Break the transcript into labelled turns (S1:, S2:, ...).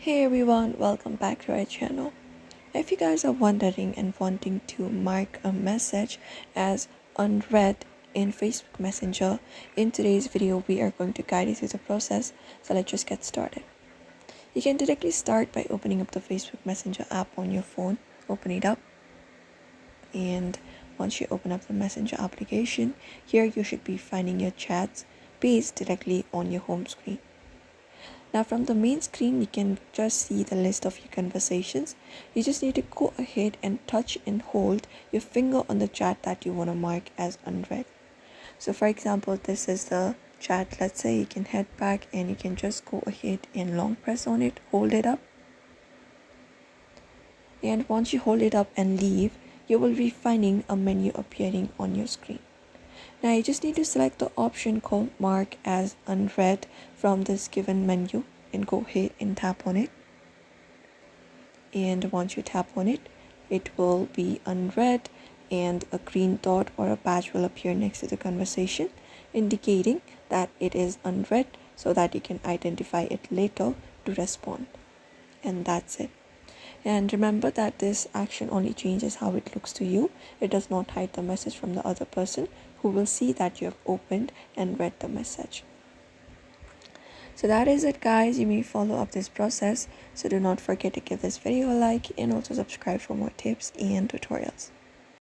S1: Hey everyone, welcome back to our channel. If you guys are wondering and wanting to mark a message as unread in Facebook Messenger, in today's video we are going to guide you through the process, so let's just get started. You can directly start by opening up the Facebook Messenger app on your phone. Open it up, and once you open up the Messenger application, here you should be finding your chats based directly on your home screen. Now from the main screen, you can just see the list of your conversations. You just need to go ahead and touch and hold your finger on the chat that you want to mark as unread. So for example, this is the chat. Let's say you can head back and you can just go ahead and long press on it, hold it up. And once you hold it up and leave, you will be finding a menu appearing on your screen. Now you just need to select the option called mark as unread from this given menu and go ahead and tap on it. And once you tap on it, it will be unread and a green dot or a badge will appear next to the conversation indicating that it is unread so that you can identify it later to respond. And that's it. And remember that this action only changes how it looks to you. It does not hide the message from the other person, who will see that you have opened and read the message. So that is it, guys. You may follow up this process. So do not forget to give this video a like and also subscribe for more tips and tutorials.